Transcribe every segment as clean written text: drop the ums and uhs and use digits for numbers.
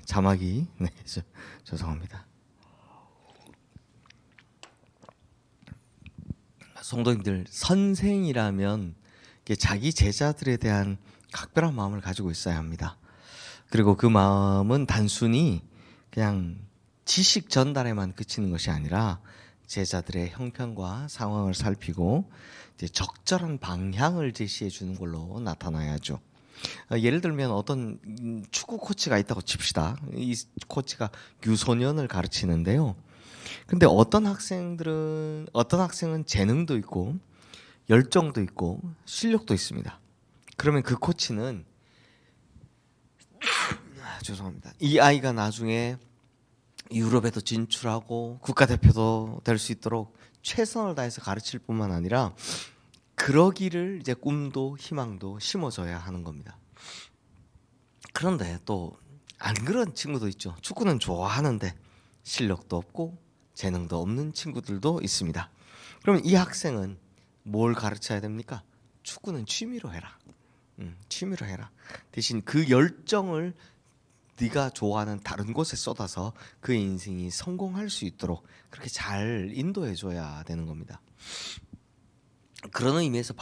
자막이 죄송합니다. 성도님들, 선생이라면 자기 제자들에 대한 각별한 마음을 가지고 있어야 합니다. 그리고 그 마음은 단순히 그냥 지식 전달에만 그치는 것이 아니라 제자들의 형편과 상황을 살피고 이제 적절한 방향을 제시해 주는 걸로 나타나야죠. 예를 들면 어떤 축구 코치가 있다고 칩시다. 이 코치가 유소년을 가르치는데요. 근데 어떤 학생은 재능도 있고 열정도 있고 실력도 있습니다. 그러면 그 코치는 죄송합니다. 이 아이가 나중에 유럽에도 진출하고 국가대표도 될 수 있도록 최선을 다해서 가르칠 뿐만 아니라 그러기를 이제 꿈도 희망도 심어줘야 하는 겁니다. 그런데 또 안 그런 친구도 있죠. 축구는 좋아하는데 실력도 없고 재능도 없는 친구들도 있습니다. 그러면 이 학생은 뭘 가르쳐야 됩니까? 축구는 취미로 해라. 취미로 해라. 대신 그 열정을 네가 좋아하는 다른 곳에 쏟아서 그의 인생이 성공할 수 있도록 그렇게 잘 인도해 줘야 되는 겁니다. 그런 의미에서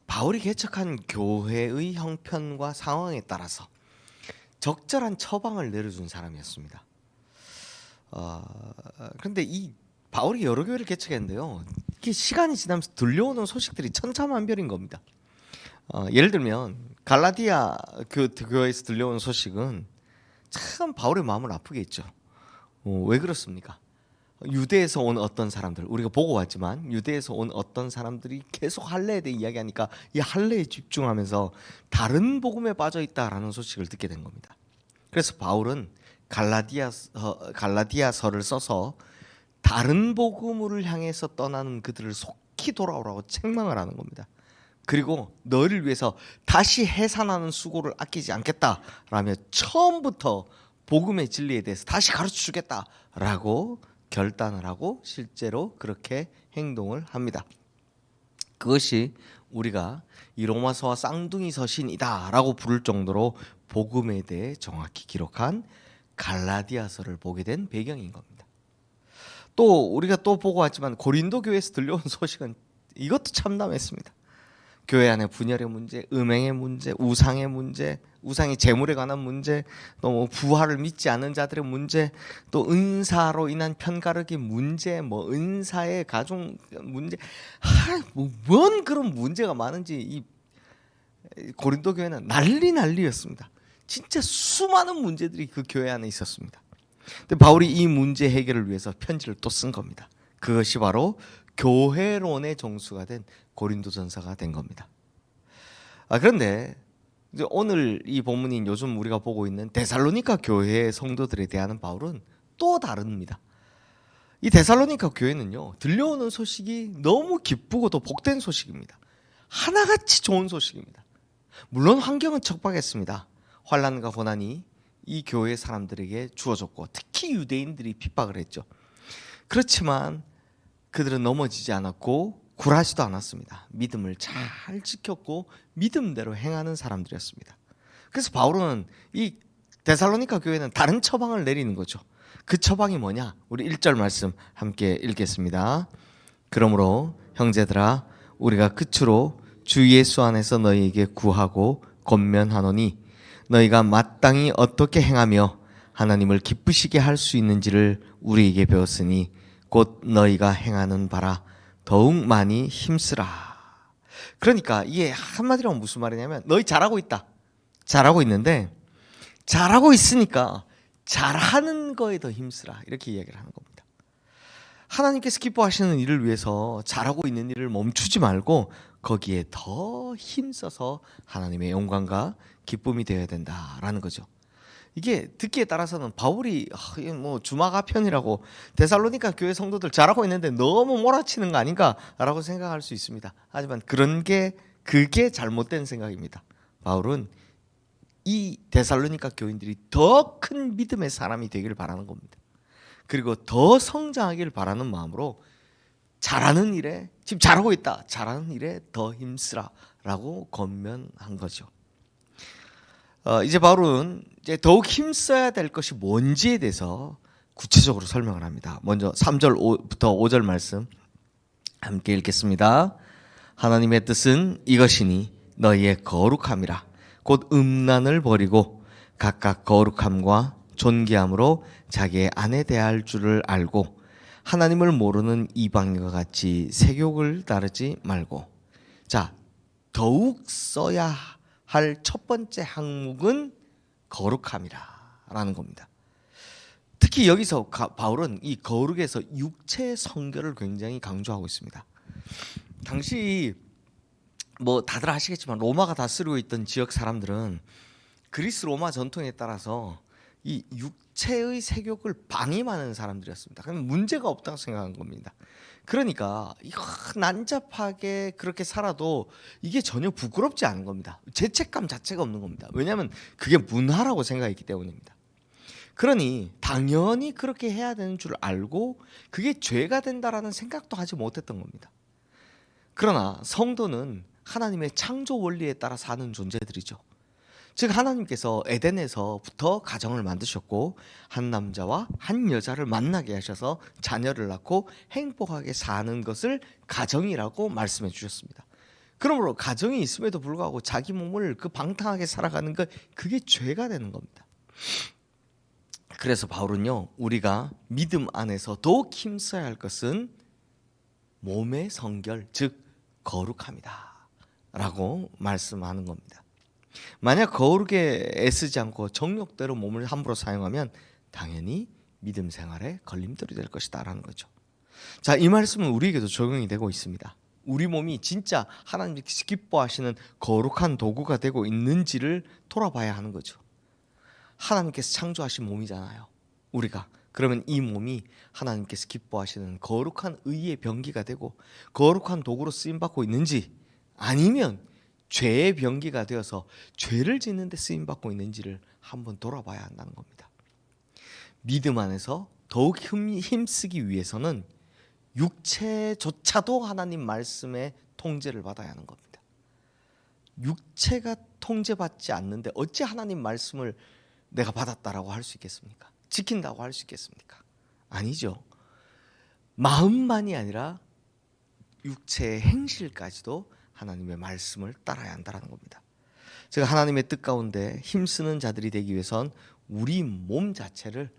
바울이 개척한 교회의 형편과 상황에 따라서 적절한 처방을 내려준 사람이었습니다. 그런데 이 바울이 여러 교회를 개척했는데요. 이게 시간이 지나면서 들려오는 소식들이 천차만별인 겁니다. 예를 들면 갈라디아 교회에서 들려오는 소식은 참 바울의 마음을 아프게 했죠. 왜 그렇습니까? 유대에서 온 어떤 사람들, 우리가 보고 왔지만 유대에서 온 어떤 사람들이 계속 할례에 대해 이야기하니까 이 할례에 집중하면서 다른 복음에 빠져 있다라는 소식을 듣게 된 겁니다. 그래서 바울은 갈라디아서를 써서 다른 복음을 향해서 떠나는 그들을 속히 돌아오라고 책망을 하는 겁니다. 그리고 너희를 위해서 다시 해산하는 수고를 아끼지 않겠다라며 처음부터 복음의 진리에 대해서 다시 가르쳐주겠다라고 결단을 하고 실제로 그렇게 행동을 합니다. 그것이 우리가 이 로마서와 쌍둥이 서신이다라고 부를 정도로 복음에 대해 정확히 기록한 갈라디아서를 보게 된 배경인 겁니다. 또 우리가 또 보고 왔지만 고린도 교회에서 들려온 소식은 이것도 참담했습니다. 교회 안에 분열의 문제, 음행의 문제, 우상의 문제, 우상의 재물에 관한 문제, 또 뭐 부활을 믿지 않는 자들의 문제, 또 은사로 인한 편가르기 문제, 뭐 은사의 가족 문제, 뭔 그런 문제가 많은지 이 고린도 교회는 난리였습니다. 진짜 수많은 문제들이 그 교회 안에 있었습니다. 근데 바울이 이 문제 해결을 위해서 편지를 또 쓴 겁니다. 그것이 바로 교회론의 정수가 된 고린도전서가 된 겁니다. 그런데 이제 오늘 이 본문인 요즘 우리가 보고 있는 데살로니가 교회의 성도들에 대한 바울은 또 다릅니다. 이 데살로니가 교회는요, 들려오는 소식이 너무 기쁘고 또 복된 소식입니다. 하나같이 좋은 소식입니다. 물론 환경은 척박했습니다. 환난과 고난이 이 교회 사람들에게 주어졌고 특히 유대인들이 핍박을 했죠. 그렇지만 그들은 넘어지지 않았고 굴하지도 않았습니다. 믿음을 잘 지켰고 믿음대로 행하는 사람들이었습니다. 그래서 바울은 이 데살로니가 교회는 다른 처방을 내리는 거죠. 그 처방이 뭐냐? 우리 1절 말씀 함께 읽겠습니다. 그러므로 형제들아 우리가 끝으로 주 예수 안에서 너희에게 구하고 권면하노니 너희가 마땅히 어떻게 행하며 하나님을 기쁘시게 할 수 있는지를 우리에게 배웠으니 곧 너희가 행하는 바라 더욱 많이 힘쓰라. 그러니까 이게 한마디로 무슨 말이냐면 너희 잘하고 있다. 잘하고 있는데 잘하고 있으니까 잘하는 거에 더 힘쓰라. 이렇게 이야기를 하는 겁니다. 하나님께서 기뻐하시는 일을 위해서 잘하고 있는 일을 멈추지 말고 거기에 더 힘써서 하나님의 영광과 기쁨이 되어야 된다라는 거죠. 이게 듣기에 따라서는 바울이 뭐 주마가편이라고 데살로니가 교회 성도들 잘하고 있는데 너무 몰아치는 거 아닌가라고 생각할 수 있습니다. 하지만 그게 잘못된 생각입니다. 바울은 이 데살로니가 교인들이 더 큰 믿음의 사람이 되기를 바라는 겁니다. 그리고 더 성장하기를 바라는 마음으로 잘하는 일에 지금 잘하고 있다. 잘하는 일에 더 힘쓰라라고 권면한 거죠. 이제 바울은 이제 더욱 힘써야 될 것이 뭔지에 대해서 구체적으로 설명을 합니다. 먼저 3절부터 5절 말씀 함께 읽겠습니다. 하나님의 뜻은 이것이니 너희의 거룩함이라. 곧 음란을 버리고 각각 거룩함과 존귀함으로 자기의 아내 대할 줄을 알고 하나님을 모르는 이방인과 같이 세욕을 따르지 말고. 자, 더욱 써야 할 첫 번째 항목은 거룩함이라라는 겁니다. 특히 여기서 바울은 이 거룩에서 육체의 성결을 굉장히 강조하고 있습니다. 당시 뭐 다들 아시겠지만 로마가 다스리고 있던 지역 사람들은 그리스 로마 전통에 따라서 이 육체의 세욕을 방임하는 사람들이었습니다. 그럼 문제가 없다고 생각한 겁니다. 그러니까 난잡하게 그렇게 살아도 이게 전혀 부끄럽지 않은 겁니다. 죄책감 자체가 없는 겁니다. 왜냐하면 그게 문화라고 생각했기 때문입니다. 그러니 당연히 그렇게 해야 되는 줄 알고 그게 죄가 된다라는 생각도 하지 못했던 겁니다. 그러나 성도는 하나님의 창조 원리에 따라 사는 존재들이죠. 즉 하나님께서 에덴에서부터 가정을 만드셨고 한 남자와 한 여자를 만나게 하셔서 자녀를 낳고 행복하게 사는 것을 가정이라고 말씀해 주셨습니다. 그러므로 가정이 있음에도 불구하고 자기 몸을 그 방탕하게 살아가는 것, 그게 죄가 되는 겁니다. 그래서 바울은요, 우리가 믿음 안에서 더욱 힘써야 할 것은 몸의 성결, 즉 거룩함이다 라고 말씀하는 겁니다. 만약 거룩에 애쓰지 않고 정욕대로 몸을 함부로 사용하면 당연히 믿음 생활에 걸림돌이 될 것이다 라는 거죠. 자, 이 말씀은 우리에게도 적용이 되고 있습니다. 우리 몸이 진짜 하나님께서 기뻐하시는 거룩한 도구가 되고 있는지를 돌아봐야 하는 거죠. 하나님께서 창조하신 몸이잖아요, 우리가. 그러면 이 몸이 하나님께서 기뻐하시는 거룩한 의의 병기가 되고 거룩한 도구로 쓰임받고 있는지, 아니면 죄의 병기가 되어서 죄를 짓는 데 쓰임받고 있는지를 한번 돌아봐야 한다는 겁니다. 믿음 안에서 더욱 힘쓰기 위해서는 육체조차도 하나님 말씀의 통제를 받아야 하는 겁니다. 육체가 통제받지 않는데 어찌 하나님 말씀을 내가 받았다라고 할 수 있겠습니까? 지킨다고 할 수 있겠습니까? 아니죠. 마음만이 아니라 육체의 행실까지도 하나님의 말씀을 따라야 한다는 겁니다. 제가 하나님의 뜻 가운데 힘쓰는 자들이 되기 위해선 우리 몸 자체를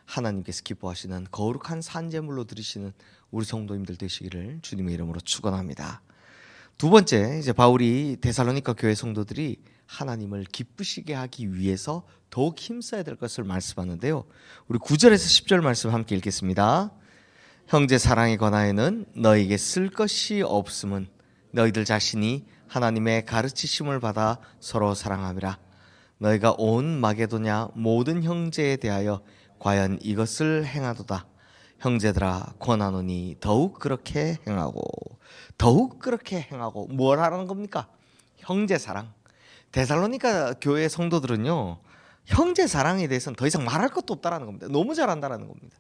하나님께서 기뻐하시는 거룩한 산제물로 드리시는 우리 성도님들 되시기를 주님의 이름으로 축원합니다. 두 번째, 이제 바울이 데살로니가 교회 성도들이 하나님을 기쁘시게 하기 위해서 더욱 힘써야 될 것을 말씀하는데요. 우리 9절에서 10절 말씀 함께 읽겠습니다. 형제 사랑에 관하여는 너에게 쓸 것이 없음은 너희들 자신이 하나님의 가르치심을 받아 서로 사랑함이라. 너희가 온 마게도냐 모든 형제에 대하여 과연 이것을 행하도다. 형제들아 권하노니 더욱 그렇게 행하고. 더욱 그렇게 행하고 뭘 하라는 겁니까? 형제 사랑. 데살로니가 교회 성도들은요, 형제 사랑에 대해서는 더 이상 말할 것도 없다라는 겁니다. 너무 잘한다라는 겁니다.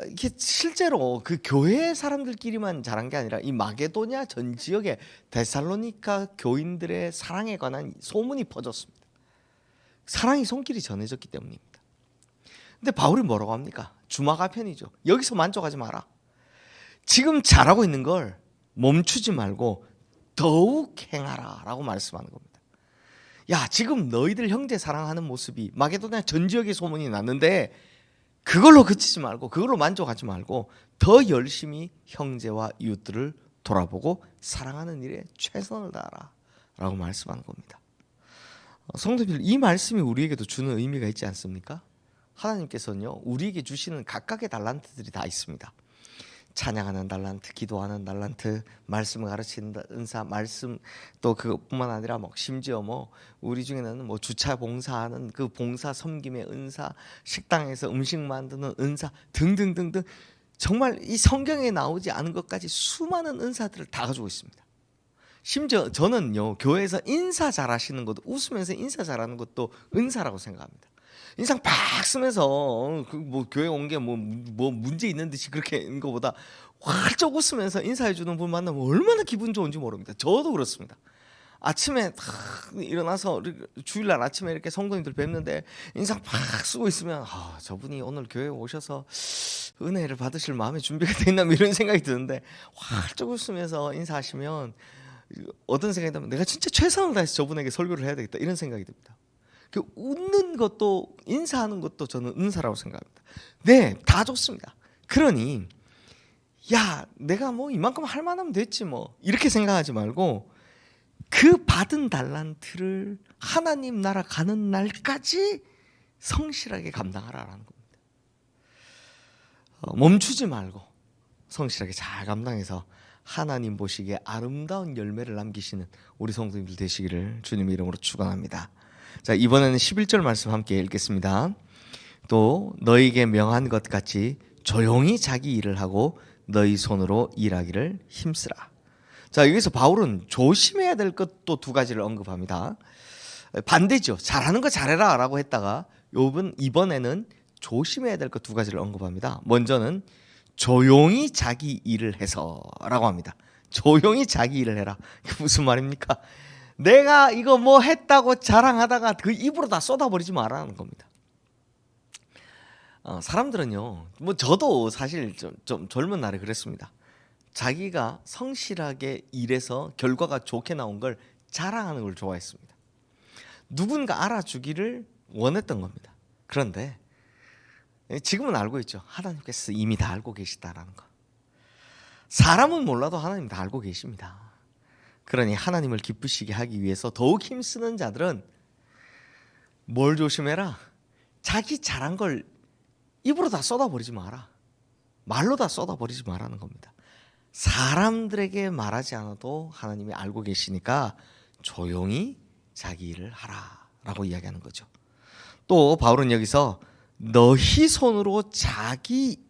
이게 실제로 그 교회 사람들끼리만 잘한 게 아니라 이 마게도냐 전 지역의 데살로니가 교인들의 사랑에 관한 소문이 퍼졌습니다. 사랑이 손길이 전해졌기 때문입니다. 근데 바울이 뭐라고 합니까? 주마가 편이죠. 여기서 만족하지 마라. 지금 잘하고 있는 걸 멈추지 말고 더욱 행하라 라고 말씀하는 겁니다. 야, 지금 너희들 형제 사랑하는 모습이 마게도냐 전 지역의 소문이 났는데 그걸로 그치지 말고, 그걸로 만족하지 말고 더 열심히 형제와 이웃들을 돌아보고 사랑하는 일에 최선을 다하라 라고 말씀하는 겁니다. 성도들, 이 말씀이 우리에게도 주는 의미가 있지 않습니까? 하나님께서는요, 우리에게 주시는 각각의 달란트들이 다 있습니다. 찬양하는 달란트, 기도하는 달란트, 말씀을 가르치는 은사, 말씀, 또 그것뿐만 아니라 심지어 우리 중에는 주차 봉사하는 그 봉사 섬김의 은사, 식당에서 음식 만드는 은사 등등등등, 정말 이 성경에 나오지 않은 것까지 수많은 은사들을 다 가지고 있습니다. 심지어 저는요, 교회에서 인사 잘하시는 것도, 웃으면서 인사 잘하는 것도 은사라고 생각합니다. 인상 팍 쓰면서 교회 온 게 문제 있는 듯이 그렇게 있는 것보다 활짝 웃으면서 인사해 주는 분 만나면 얼마나 기분 좋은지 모릅니다. 저도 그렇습니다. 아침에 탁 일어나서 주일날 아침에 이렇게 성도님들 뵙는데 인상 팍 쓰고 있으면 저분이 오늘 교회에 오셔서 은혜를 받으실 마음의 준비가 돼 있나 이런 생각이 드는데 활짝 웃으면서 인사하시면 어떤 생각이 들면 내가 진짜 최선을 다해서 저분에게 설교를 해야 되겠다 이런 생각이 듭니다. 그 웃는 것도 인사하는 것도 저는 은사라고 생각합니다. 네, 다 좋습니다. 그러니 야 내가 뭐 이만큼 할 만하면 됐지 뭐 이렇게 생각하지 말고 그 받은 달란트를 하나님 나라 가는 날까지 성실하게 감당하라는 겁니다. 멈추지 말고 성실하게 잘 감당해서 하나님 보시기에 아름다운 열매를 남기시는 우리 성도님들 되시기를 주님의 이름으로 축원합니다. 자, 이번에는 11절 말씀 함께 읽겠습니다. 또 너희에게 명한 것 같이 조용히 자기 일을 하고 너희 손으로 일하기를 힘쓰라. 자, 여기서 바울은 조심해야 될 것도 두 가지를 언급합니다. 반대죠. 잘하는 거 잘해라 라고 했다가 이번에는 조심해야 될 것 두 가지를 언급합니다. 먼저는 조용히 자기 일을 해서 라고 합니다. 조용히 자기 일을 해라. 이게 무슨 말입니까? 내가 이거 뭐 했다고 자랑하다가 그 입으로 다 쏟아버리지 말라는 겁니다. 사람들은요, 뭐 저도 사실 좀 젊은 날에 그랬습니다. 자기가 성실하게 일해서 결과가 좋게 나온 걸 자랑하는 걸 좋아했습니다. 누군가 알아주기를 원했던 겁니다. 그런데 지금은 알고 있죠. 하나님께서 이미 다 알고 계시다라는 거. 사람은 몰라도 하나님 다 알고 계십니다. 그러니 하나님을 기쁘시게 하기 위해서 더욱 힘쓰는 자들은 뭘 조심해라? 자기 잘한 걸 입으로 다 쏟아버리지 마라. 말로 다 쏟아버리지 마라는 겁니다. 사람들에게 말하지 않아도 하나님이 알고 계시니까 조용히 자기 일을 하라라고 이야기하는 거죠. 또 바울은 여기서 너희 손으로 자기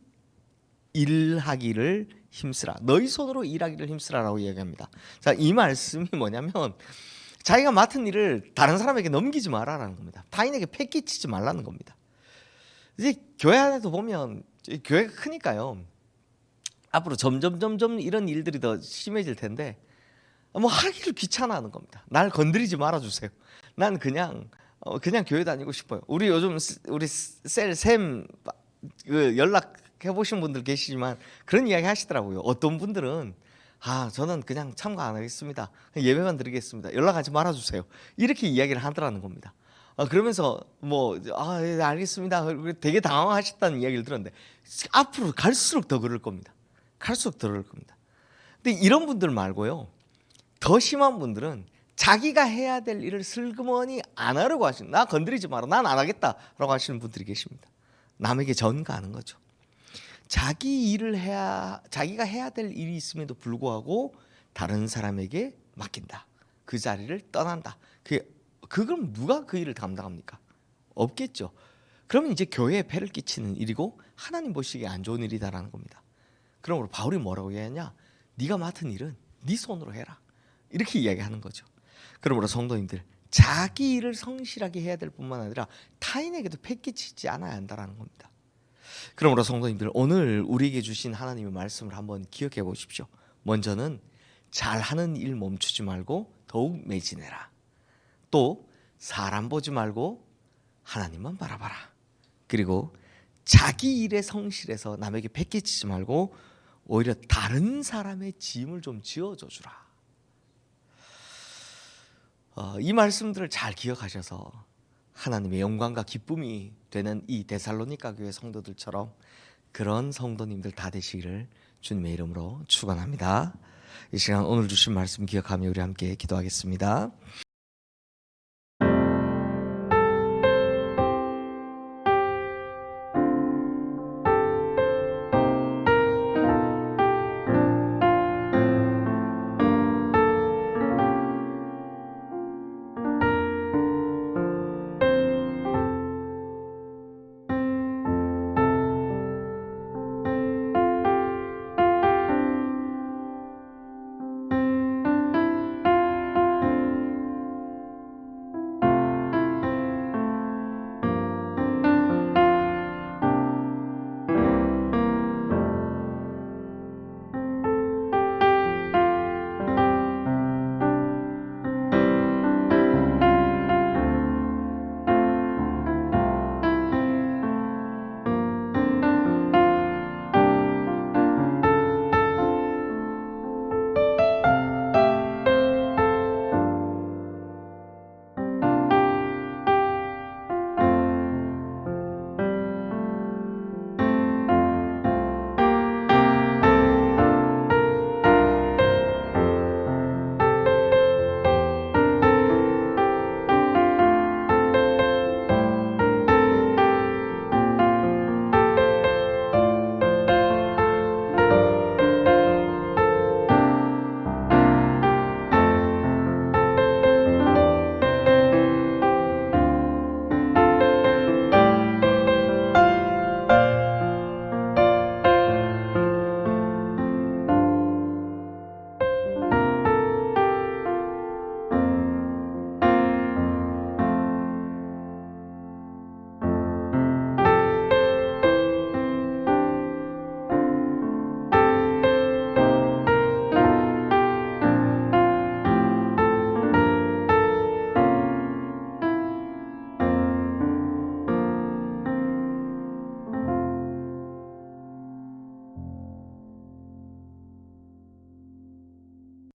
일하기를 힘쓰라. 너희 손으로 일하기를 힘쓰라라고 이야기합니다. 자, 이 말씀이 뭐냐면 자기가 맡은 일을 다른 사람에게 넘기지 마라라는 겁니다. 타인에게 패기치지 말라는 겁니다. 이제 교회 안에도 보면 교회가 크니까요. 앞으로 점점 이런 일들이 더 심해질 텐데 뭐 하기를 귀찮아하는 겁니다. 날 건드리지 말아주세요. 난 그냥 교회 다니고 싶어요. 우리 요즘 우리 쌤 연락해 보신 분들 계시지만 그런 이야기 하시더라고요. 어떤 분들은 저는 그냥 참가 안 하겠습니다. 예배만 드리겠습니다. 연락하지 말아주세요. 이렇게 이야기를 하더라는 겁니다. 그러면서 예, 알겠습니다. 되게 당황하셨다는 이야기를 들었는데 앞으로 갈수록 더 그럴 겁니다. 갈수록 더 그럴 겁니다. 근데 이런 분들 말고요. 더 심한 분들은 자기가 해야 될 일을 슬그머니 안 하려고 하시는, 나 건드리지 마라, 난 안 하겠다라고 하시는 분들이 계십니다. 남에게 전가하는 거죠. 자기가 해야 될 일이 있음에도 불구하고 다른 사람에게 맡긴다. 그 자리를 떠난다. 그럼 누가 그 일을 감당합니까? 없겠죠. 그러면 이제 교회에 폐를 끼치는 일이고 하나님 보시기에 안 좋은 일이다라는 겁니다. 그러므로 바울이 뭐라고 얘기하냐? 네가 맡은 일은 네 손으로 해라. 이렇게 이야기하는 거죠. 그러므로 성도님들, 자기 일을 성실하게 해야 될 뿐만 아니라 타인에게도 패끼치지 않아야 한다는 겁니다. 그러므로 성도님들, 오늘 우리에게 주신 하나님의 말씀을 한번 기억해 보십시오. 먼저는 잘하는 일 멈추지 말고 더욱 매진해라. 또 사람 보지 말고 하나님만 바라봐라. 그리고 자기 일에 성실해서 남에게 패끼치지 말고 오히려 다른 사람의 짐을 좀 지어줘 주라. 이 말씀들을 잘 기억하셔서 하나님의 영광과 기쁨이 되는 이 데살로니가 교회 성도들처럼 그런 성도님들 다 되시기를 주님의 이름으로 축원합니다. 이 시간 오늘 주신 말씀 기억하며 우리 함께 기도하겠습니다.